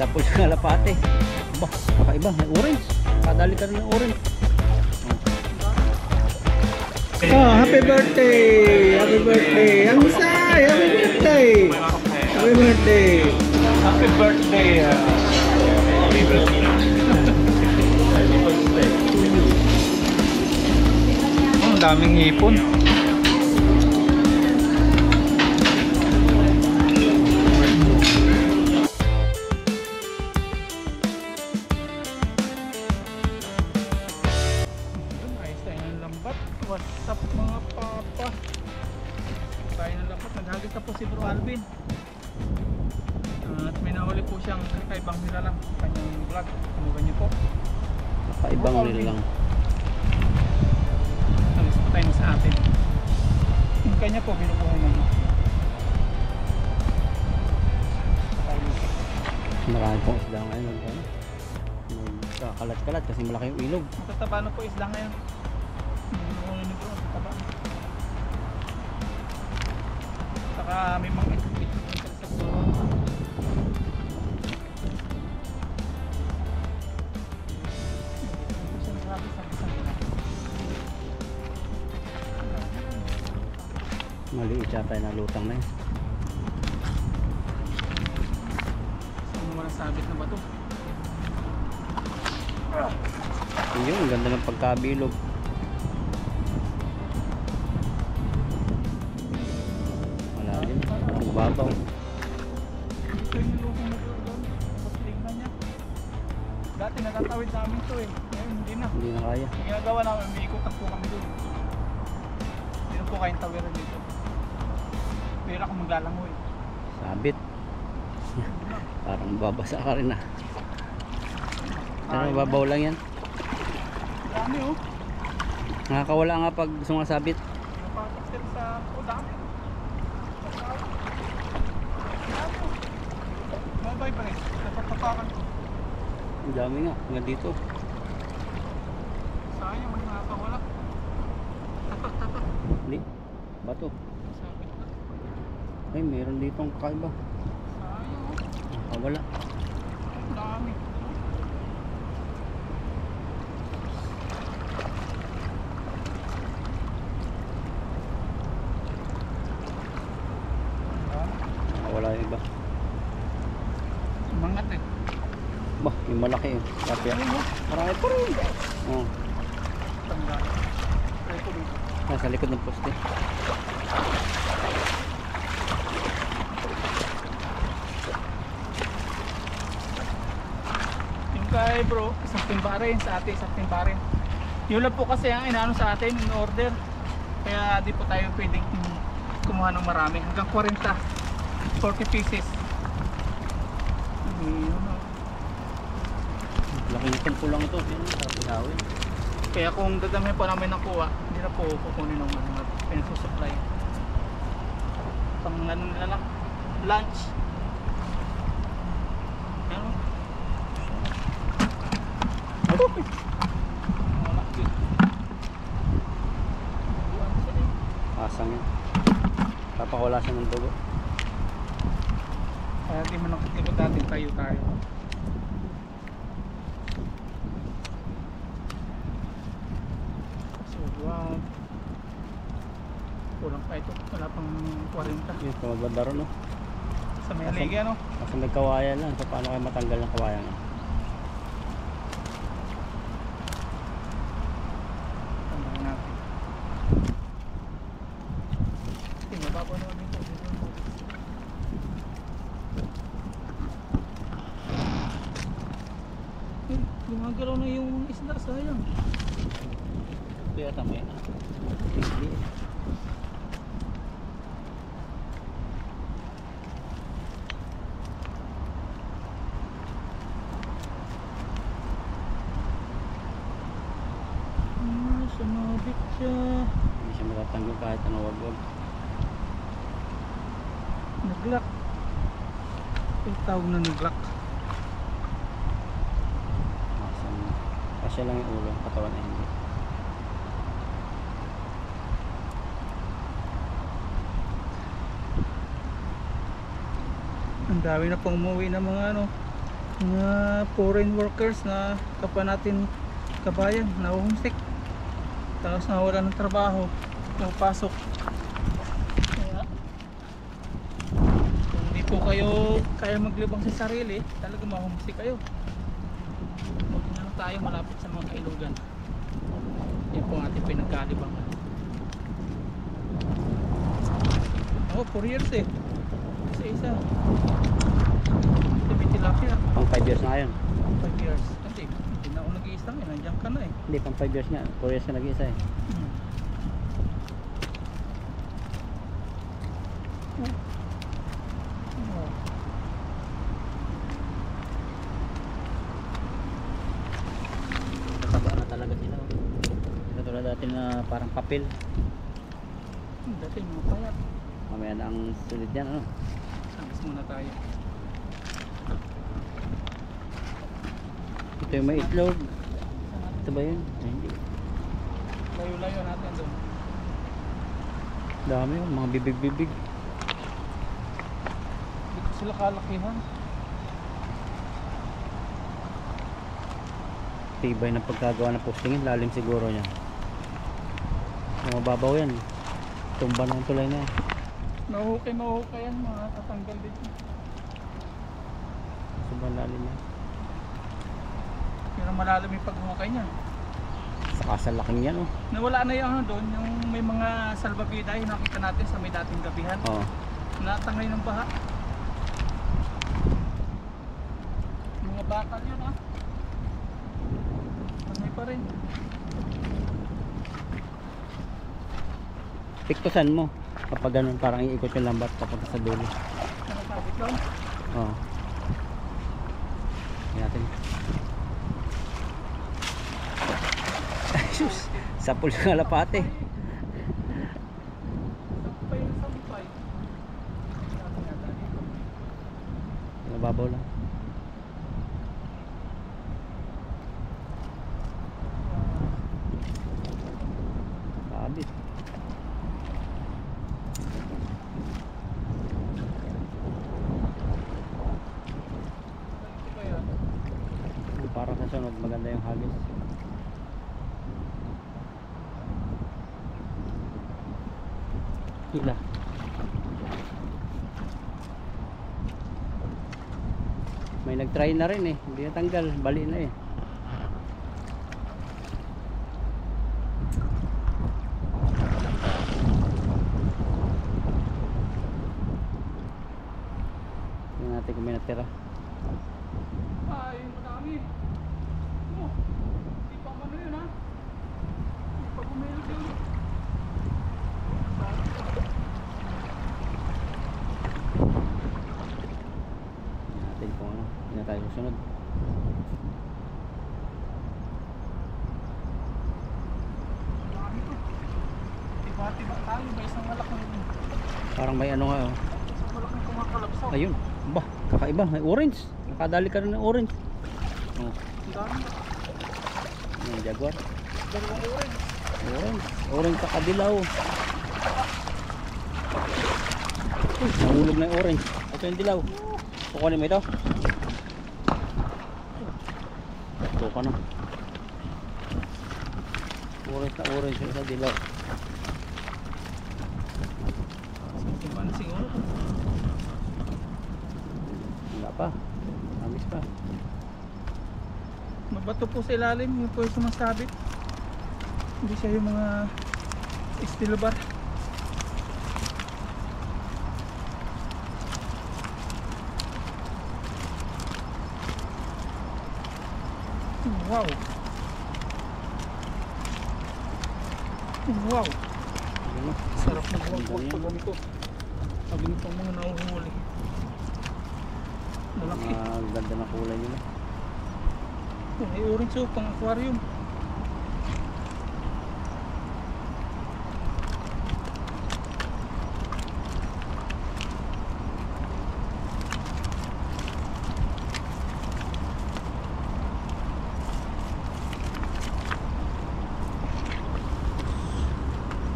tapos yung kalapate. Ba, kakaiba, may orange. Kadali ka rin ng orange. Oh, happy birthday! Happy birthday! Ang say! Happy birthday! Happy birthday! Happy birthday! Ang daming hipon. What's up mga papa? Tayo ng lambat, naghagis na po si Bro Alvin. At may nahuli po siyang kakaibang nilalang kanyang vlog. Kamugan niyo po. Kakaibang nilalang. Alis po tayo sa atin. Yung kanya po binubuhay naman. Marami pong isda ngayon. Kakalat-kalat kasi malaki yung ilog. Matataba na po isda ngayon. Saka may mga itlog sa buro. Maliit yata na lutang na yun. Saan mo nasabit na ba ito? Yun, ang ganda ng pagkabilog. Babaw. Dati natatawid namin ito eh. Ngayon hindi na. Hindi na kaya. Ang ginagawa namin, may ikutan po kami doon. Hindi na po kayong tawiran dito. Pero ako maglalangoy. Sabit. Parang babasa ka rin ah. Ano, babaw lang yan. Dami oh. Nakakawala nga pag sumasabit. Napapasir sa dami. Mabay pa rin. Napatapakan ko. Ang dami nga. Nga dito. Sayang, may nakakawala. Tapak. Hindi. Bato. Sabit na. Ay, meron ditong kakaiba. Sayang oh. Nakawala. Ang dami. Nakawala yung iba. Mangat eh. Bah, yung malaki yun. Kapya. Marami pa rin. Oh. Tanda. Try ko dito. Nasa likod ng poste. Yung kay bro, isang timba rin sa atin, isang timba rin. Yun lang po kasi ang inaano sa atin in order. Kaya di po tayo pwedeng kumuha ng marami. Hanggang 40 pieces. Laki nitong pulang ito. Pinawin. Kaya kung dadami po namin nakuha, hindi na po kukunin ng mga pinagsusupply. Pang ano nila lang, lunch. Ano? Asang yan. Papakawala siya ng dugo. Kaya di man nakikita natin tayo. So, wow. Kulang pa ito. Wala pang 40. Yung tumabandaro no. Sa may aligi ano? Kasi may kawayan lang. So paano kayo matanggal ng kawayan? Tandaan natin. Mababaw naman dito. Gumagalaw na yung isda, sayang. Kaya tamay na. Sumabit siya. Hindi siya matatanggol kahit ano wag-wag. Naglock. Yung tawag na naglock. Kasya lang yung ulo, katawan na hindi. Ang dami na pang umuwi ng mga ano, mga foreign workers na kapwa natin kabayan na homesick, tapos nawala ng trabaho, pasok. Kaya kung hindi po kayo kaya maglibang sa sarili, talaga ma-homesick kayo. Buti na lang tayo malapit sa mga kailugan. Yan po ang ating pinagkalibangan. Oh, 4 years eh. Isa-isa. Ito tilapia. Pang 5 years na ngayon. 5 years. Hindi na ako nag-iisa ngayon. Nandiyan ka na eh. Hindi, pang 5 years nga. 4 years na nag-iisa eh. Oh. Taba na talaga sila. Katulad dati na parang papel. Dati mga payat. Mamaya na ang sulit yan, ano? Sangis muna tayo. Ito yung may itlog. Ito ba yun? Ay, hindi. Layo-layo natin doon. Dami yun, mga bibig-bibig. Dito sila kalakihan. Tibay ng pagkagawa ng postingin. Lalim siguro niya. Mababaw yan. Tumba ng tulay na yan. Mahukay yan, mga tatanggal dito. Sobrang lalim yan. Pero malalim yung paghukay niya. Saka sa laking yan, oh. Nawala na yung ano doon, yung may mga salbabida yung nakita natin sa may dating gabihan. Oo. Natangay ng baha. Mga bakal yun ah. Tangay pa rin. Piktusan mo. Kapag ganun, parang iikot yung lambat kapag sa dulo. Nakasabit lang. Oo. Yan natin. Sus! Sapul ng alapate. Sampay na sampay. Natin yata dito. Nababaw lang. Sabit. Ganito ba yan? Para sa sunod, maganda yung hagis. Hila. May nag-try na rin eh. Hindi natanggal. Bali na eh. Tingnan natin kung may natira. Ay, madami. Oh, di pa ano yun ha? Di pa bumilog yun. Tingnan natin kung ano. Hindi na tayo susunod. Madami to. Tiba-tiba tayo, may isang malaking Parang may ano nga oh. isang malaking kumakalapsaw. Ayun. Ba, kakaiba. May orange. Nakadali ka rin ng orange. Oh, Ang dami. yung jaguar. Dalawang orange. Orange. Orange sa kadilaw. Nahulog na yung orange. Ito yung dilaw. Kukunin mo ito. Ito ka na. Orange na orange yung sa dilaw. Diba na siguro? Wala pa. Amis pa. Mabato po sa ilalim, yung po yung sumasabit. Hindi siya yung mga steel bar. Wow! Wow! Ayun, Sarap na buwag Ganyan. pag ganito. Sabi nito ang mga nahuhuli. Malaki. ganda na kulay nila. May orange oh, pang aquarium.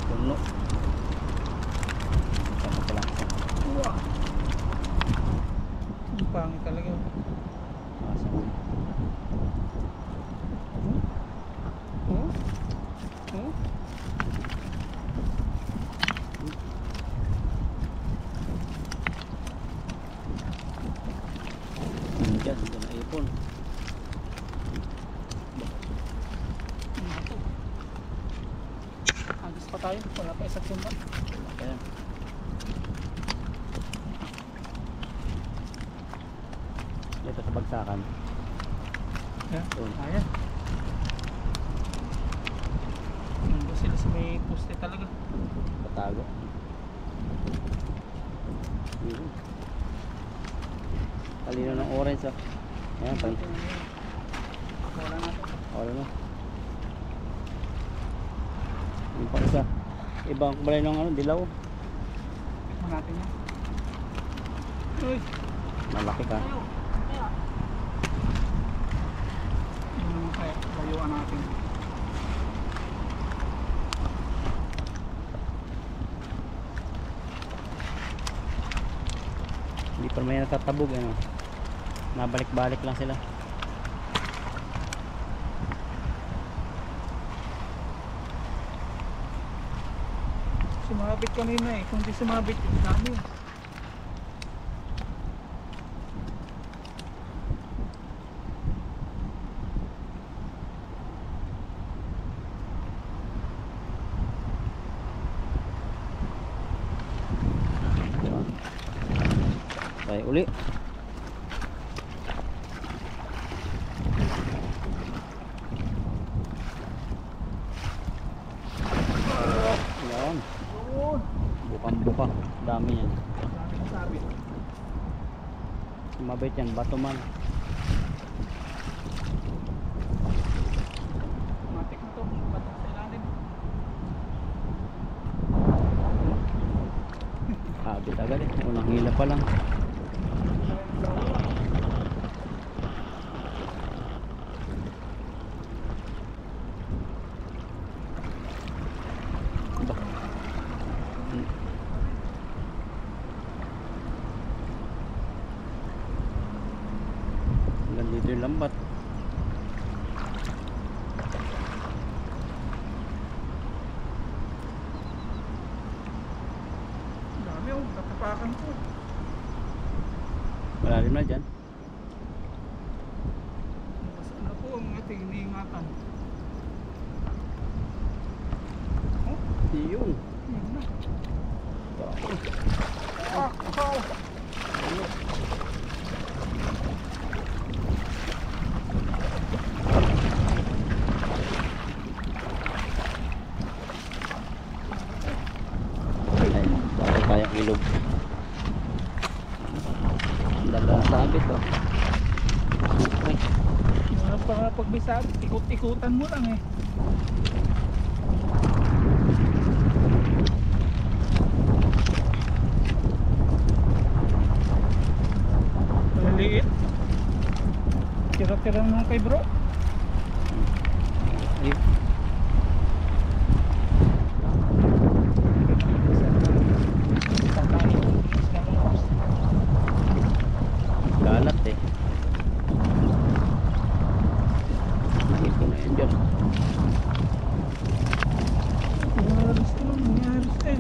Puno. Saka pala. Wow! Ang pangit talaga. Ah, hapon. Agos pa tayo, wala pa isang timba. Ayan. Dito sa bagsakan. Ayan, Doon. ayan. Nandun sila sa may poste talaga. Patago. Yun. Talino ng orange ah. Ayan, Wala natin. wala na. Yung pa isa. Ibang kulay ng ano, dilaw. Tikman natin yan. Uy! Malaki ka. Tayo! Kaya! Yun naman kaya, layuan natin. Hindi pa may natatabog ano. Nabalik-balik lang sila. Sumabit kanina eh. Kung di sumabit, dami. Try uli. Yan. Yun! Bukang-buka. Dami yan. Dami na sabit. Sumabit yan. Bato man. Matik na to. Batak sa ilalim. Habit agad eh. Unang hila pa lang. Ba. Hanggang dito yung lambat. Dami oh. Natapakan ko. Malalim na dyan. Basta na po ang ating iniingatan. Oh, Yun. yun na. Tapos. Ah! Oh! Ay, bago kayang ilog. Ang dala na sabit oh. Ay, Wala pa nga pagbisado. Ikot-ikutan mo lang eh. Maliit. Tira-tira naman kay bro. ay. Kalat eh. Ito na yan dyan. Nangyayos to, nangyayos eh.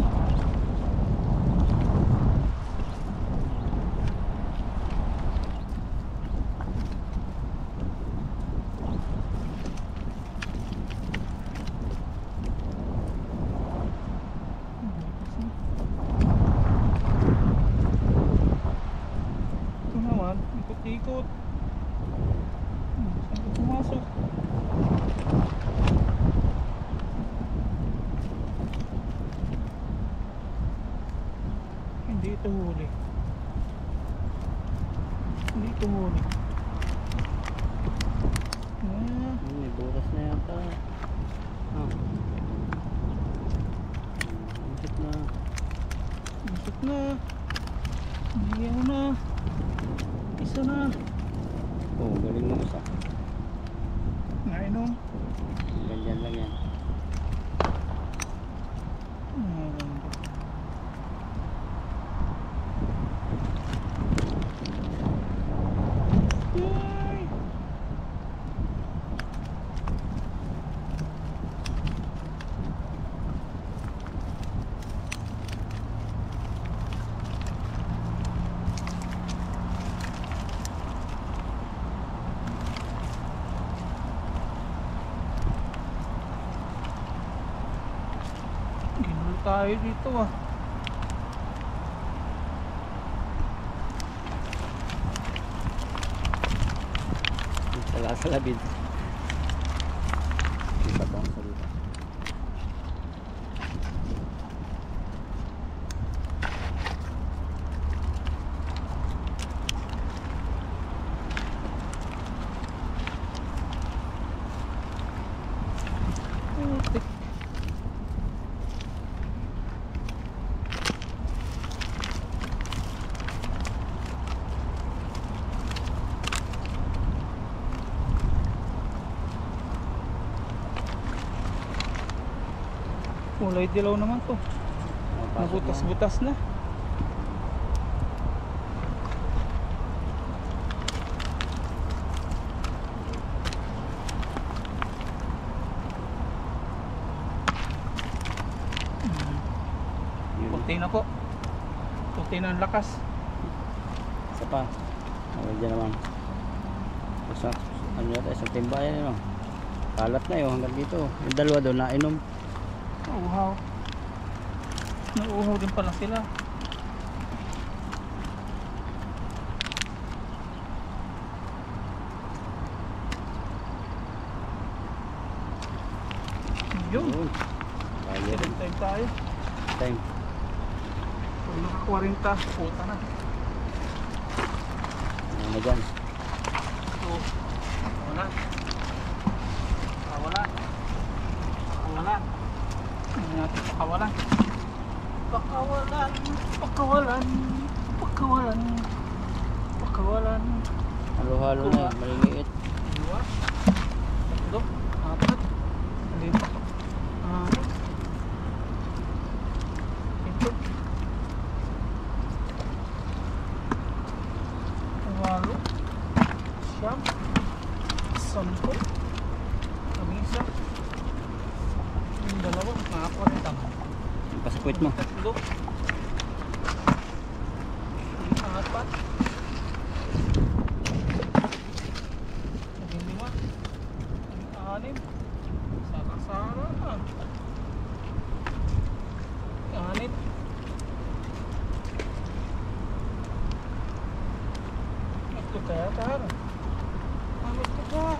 Ito naman, ikot-ikot. Saan ka pumasok? Hindi ito huli. Hindi ito huli. Ah, May butas na yata. Ah. Masip na. busok na. Hindi na. Isa na. Oh, galing mo isa. Nainom. Ganyan lang yan. Ay. tayo dito ah. Sa labid. Hindi pa bang salita. Kulay dilaw naman to. Nabutas-butas na. Kunti na po. Kunti na ang lakas. Isa pa. Dyan naman. Basta, ano yata, isang timbayan yun. Kalat na yun hanggang dito. Yung dalawa doon nainom. Nauhaw. Nauhaw din pala sila. Yun. Kaya rin. Time tayo. Time. Pag naka 40, puta na. Ano na dyan? So, wala. Wala. Wala. Hindi natin pakawalan. Pakawalan. Pakawalan. Pakawalan. Pakawalan. Halo-halo na yun. Maliliit. 2, 3, 4, 5, 7, 8, 9, 10, 11, 12, yung dalawa, nakakuha rin tama. Yung pasakwit mo. 3, 4, 5, 6, Sara-sara na. 6. Ito kaya tara. Ano ito ka?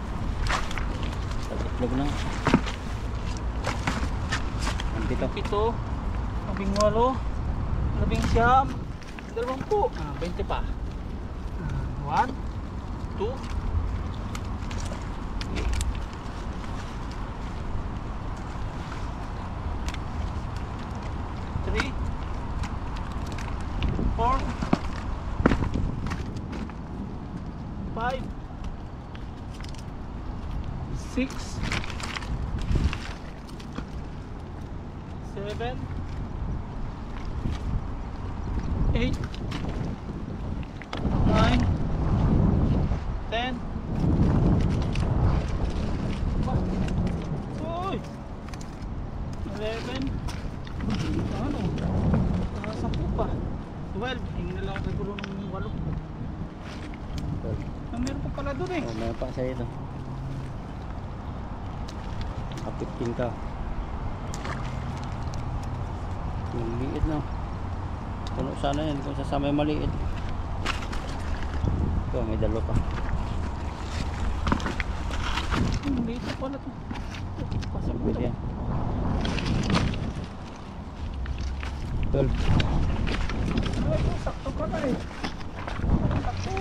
Sa itlog na. Ang pito. 7, 8, 19, 20 pa. 1, 2, 3, 4, 5, 6, 7, 8, 9, 10. Uy! 11. Ano? 10 pa. 12. Hingin na lang ako siguro ng 8. Ah, meron pa pala doon eh. Oh, meron pa sa'yo ito. Naka-15 ka. Yung liit na. Puno sana yan kung sasama yung maliit. Ito, may dalo pa. Dito pala to. Pasok mo Pwede to. yan. 12. Ay, sakto ka na eh. Sakto.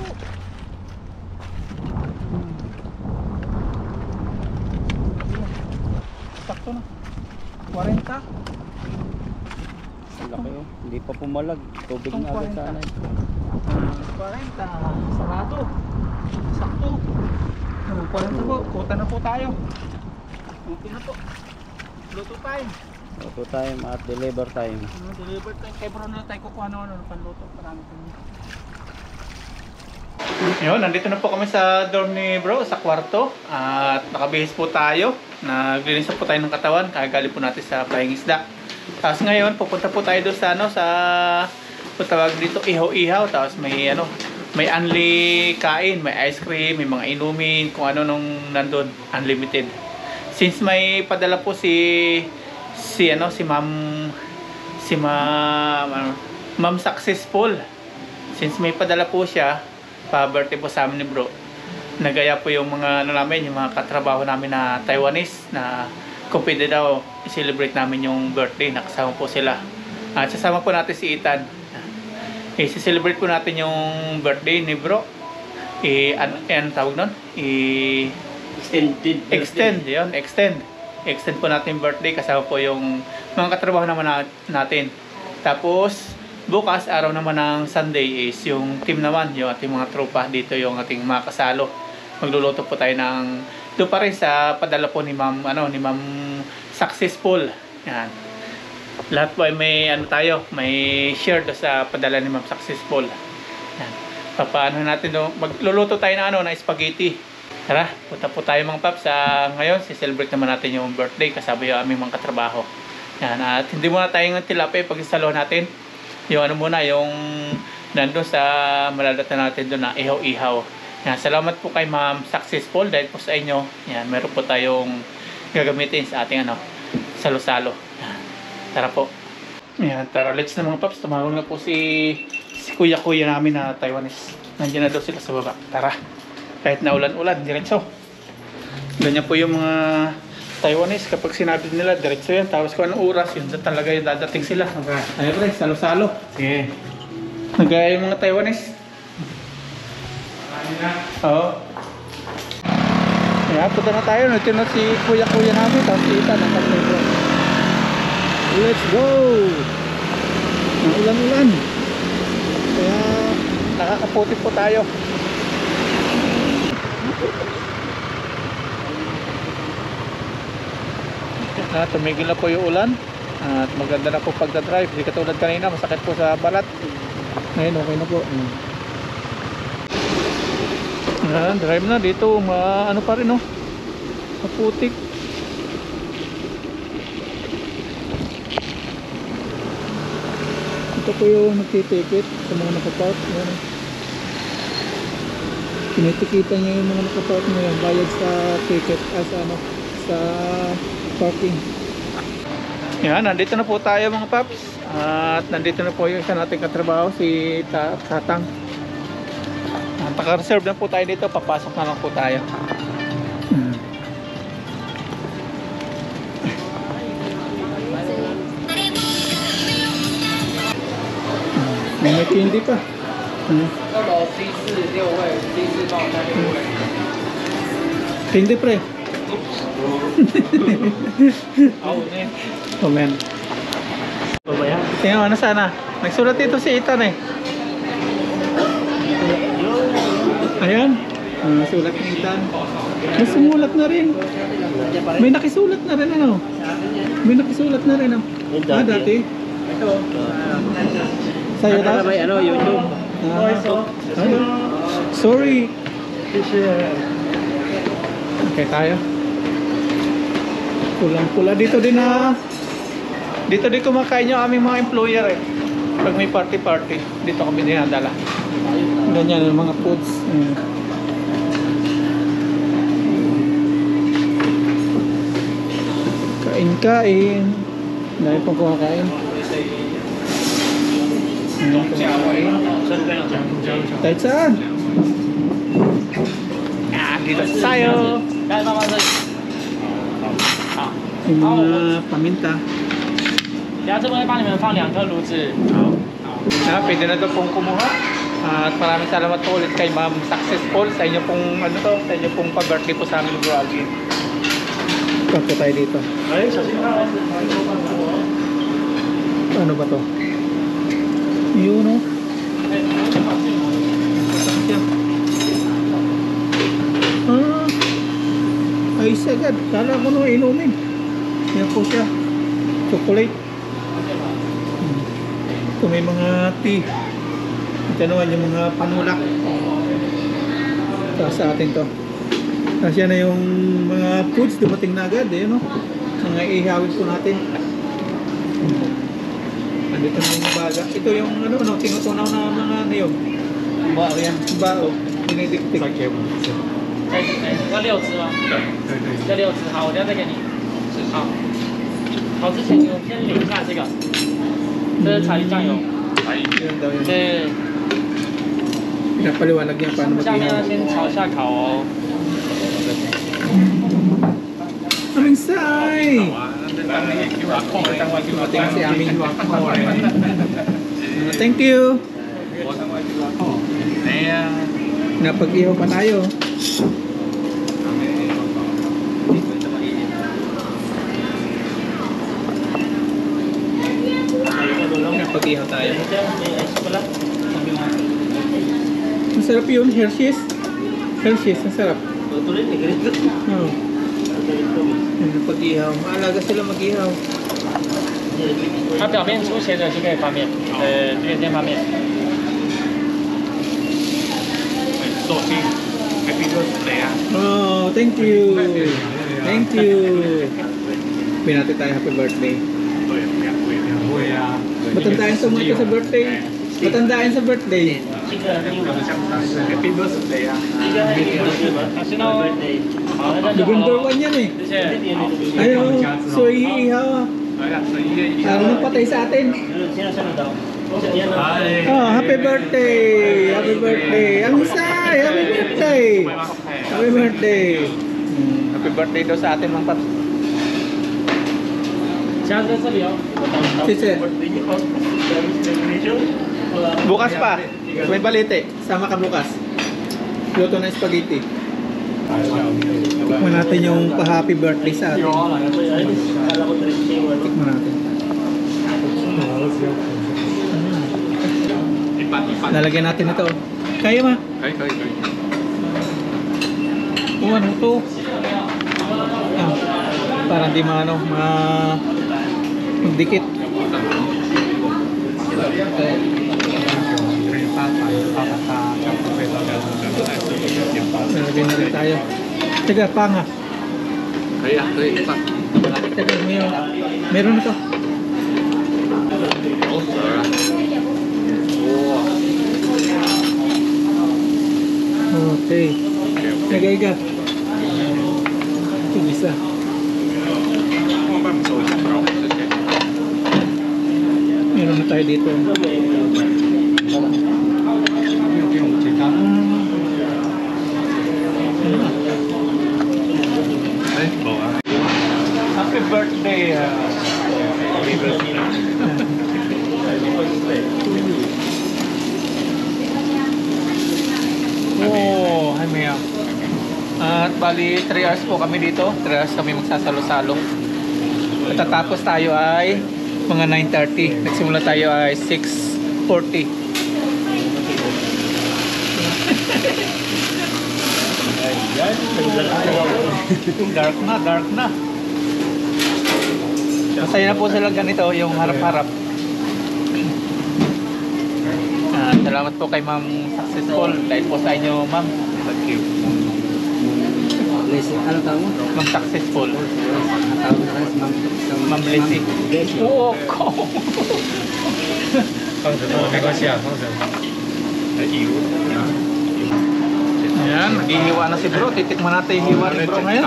Sakto na. 40. Ang laki oh. Hindi pa pumalag. Tubig Itong na agad 40. sana eh. 40. Sarado. Sakto. 40 po. Kuta na po tayo. Okay na po. Luto time. Auto time at deliver time. Deliver time. Kay bro na tayo kukuha na panluto. Marami po. Yun, nandito na po kami sa dorm ni bro, sa kwarto. At nakabihis po tayo. Naglinis po tayo ng katawan. Kagaling po natin sa flying isda. Tapos ngayon, pupunta po tayo doon sa tawag dito, ihaw-ihaw. Tapos may may unli kain, may ice cream, may mga inumin, kung ano nung nandun, unlimited. Since may padala po si Ma'am si Ma'am Successful. Since may padala po siya, pa-birthday po sa amin ni bro. Nagaya po yung mga namin, yung mga katrabaho namin na Taiwanese na kung pwede daw i-celebrate namin yung birthday. Nakasama po sila. At sasama po natin si Ethan. I-celebrate po natin yung birthday ni bro. Ano tawag nun? Extend po natin yung birthday. Kasama po yung mga katrabaho naman natin. Tapos bukas, araw naman ng Sunday is yung team naman, yung ating mga tropa dito, yung ating mga kasalo. Magluluto po tayo ng doon pa rin sa padala po ni Ma'am Successful. Yan. Lahat po ay may may share do sa padala ni Ma'am Successful. Yan. Papaano natin do, magluluto tayo na spaghetti. Tara, punta po tayo mga paps. Ngayon, si-celebrate naman natin yung birthday kasama yung aming mga katrabaho. Yan. At hindi muna tayo ng tilapia pag-isalo natin. Yung yung nandun sa malalatan natin doon na ihaw-ihaw. Yan, salamat po kay Ma'am Successful dahil po sa inyo. Yan, meron po tayong gagamitin sa ating salo-salo. Yan, tara po. Yan, tara, let's na mga paps. Tumawag na po si kuya-kuya namin na Taiwanese. Nandiyan na daw sila sa baba. Tara, kahit na ulan-ulan, diretso. Ganyan po yung mga Taiwanese, kapag sinabi nila, diretso yan. Tapos kung anong oras, yun talaga yung dadating sila. Ayun pre, salo-salo. Sige. Nagaya yung mga Taiwanese. Oo. Kaya punta na tayo. Ito na si kuya-kuya namin. Tapos kita ng kapatid. Let's go! Ang ulan-ulan. Kaya nakakaputi po tayo. Tumigil na po yung ulan. At maganda na po pagdadrive. Hindi katulad kanina, masakit po sa balat. Ngayon okay na po. Drive na dito, ano pa rin, no? Maputik. Ito po yung nagtitikit sa mga nakapark. Kinitikitan niya yung mga nakapark ngayon, bayad sa ticket sa parking. Yan, nandito na po tayo mga paps. At nandito na po yung isa nating katrabaho, si Tatang. Naka-reserve na po tayo dito, papasok na lang po tayo. May candy pa. Candy pre. Oh man. Tingnan mo, ano sana? Nagsulat dito si Ethan eh. Ayan. Sulat ni Ethan. May sumulat na rin. May nakisulat na rin ano. May nakisulat na rin ano. Dati. Ito. Sa'yo daw? May YouTube. Sorry. Okay tayo. Pulang-pula dito din na. Dito din kumakain yung aming mga employer eh. Pag may party-party, dito kami dinadala. Ganyan yung mga foods. Kain-kain. Dahil pang kumakain. Kahit saan? Dito tayo. Yung mga paminta. Pwede na ito pong kumuha. At maraming salamat po ulit kay Ma'am Successful sa inyo pong sa inyo pong pag-birthday po sa amin bro Alvin. Kapit tayo dito. Ano ba to? Yun o. Ay sagad. Kala ko nung inumin. Yan po siya. Chocolate. Ito may mga tea. Ito naman yung mga panulak. Ito sa atin to. Tapos yan na yung mga foods dumating na agad. Ayan o. Mga ihawin po natin. Andito na yung baga. Ito yung tinutunaw na mga niyog. Bao yan. Bao. Dinidiktik. 要6只吗？要6只，好，我等下再给你。好，好之前你先领一下这个。这是茶鱼酱油， Yun daw yun. 对， Pinapaliwanag niya paano 下面要 mag-ihaw. 先炒一下烤哦。 Aming say! Dumating si aming thank you! Napag-ihaw pa tayo. Napag-ihaw tayo. Masarap yun, Hershey's. Hershey's, masarap. Oo. Napag-ihaw. Maalaga sila mag-ihaw. 它表面出血的就可以翻面，对，先翻面。 Oh, thank you. Thank you. Binati tayo happy birthday. Matandaan sa mga sa birthday. Matandaan sa birthday. Happy birthday ah. 是呢，好，那就好 November 了。 1 yan eh. 谢谢。 Ayun, so iihaw ah. Ano patay sa atin? Oh, happy birthday! Happy birthday! Ang say! Happy birthday! Happy birthday! Happy birthday daw sa atin mga pat. 加在这里哦。 Sisi. Bukas pa. May balite. Sama ka bukas. Luto ng spaghetti. Tikman natin yung pa-happy birthday sa atin. Tikman natin. Lalagyan natin ito. Kaya ma? Kaya. Oh, ano to? Ah, para hindi magdikit. Lalagyan na rin tayo. Teka, panga. Kaya. Teka, meron ito. Okay. Nagaiga. Ito isa. Meron na tayo dito. Happy birthday. Happy birthday. Oh, hi Mia. At bali 3 hours po kami dito. 3 hours kami magsasalo-salo. At tatapos tayo ay mga 9:30. Nagsimula tayo ay 6:40. Dark na. Masaya na po sila ganito, yung harap-harap. Salamat po kay Ma'am Successful. Dahil po sa inyo, Ma'am. Thank you. Ano tawag mo? Ma'am Successful. Tawag na kasi Ma'am Lizzy. Oo, ko. 放着没关系啊，放着。Ayan, naghihiwa na si bro. Titikman natin yung hiwa ni bro ngayon.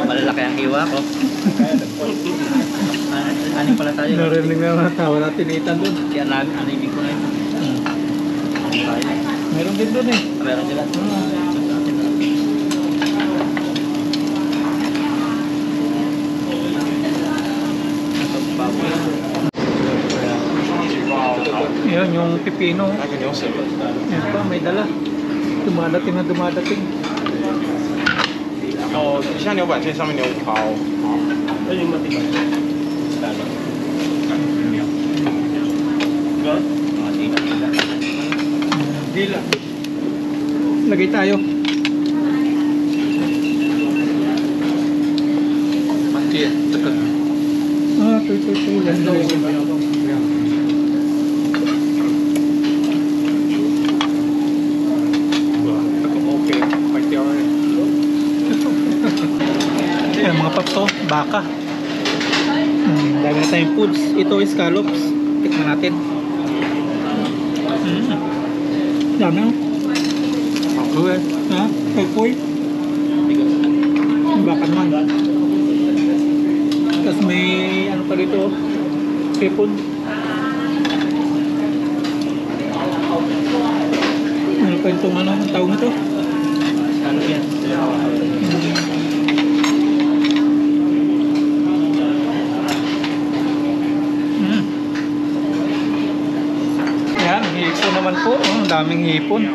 Malalaki ang hiwa ko. Aning pala tayo. Narinig na mga tawa natin ni Ethan doon. Kaya namin, animin ko na yun. Meron din doon eh. Meron sila. Yan, yung pipino. Yan pa, may dala. Dumadating na dumadating. 然后下牛板线上面牛刨， Dila. Lagay tayo. Mati, tekan. Ito. Ayan, mga papto, baka. Dami na tayong foods. Ito is scallops. Tikman natin. Dami no? Okay. Ha? Kagpoy? Baka naman. Tapos may ano pa dito? Pepon. itong ano, ang tawag nito? Ano yan? Yan, hipon naman po. Ang daming hipon.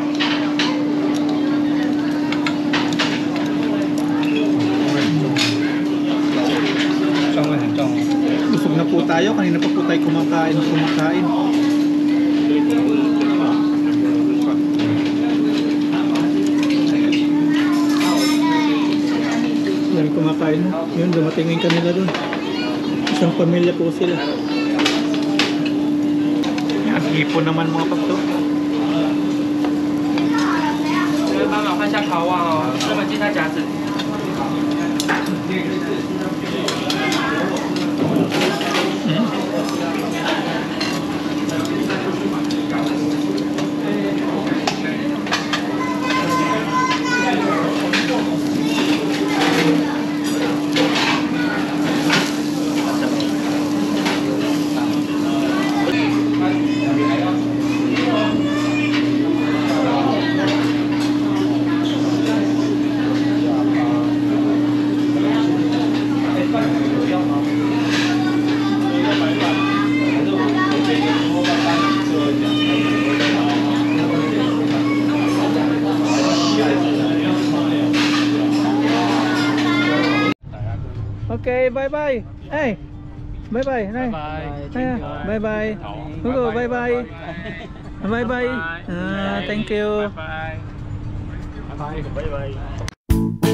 Busog na po tayo. Kanina pa po tayo kumakain. Yan kumakain. Yun, dumating yung kanila dun. Isang pamilya po sila. Yan, hipon naman mga pagto. 帮忙换下烤网哦，那么记它夹子。 Okay, bye-bye. Hey, bye-bye. Nay. Bye. Bye-bye. Hugo, bye-bye. Bye-bye. Thank you. Bye bye. Bye bye.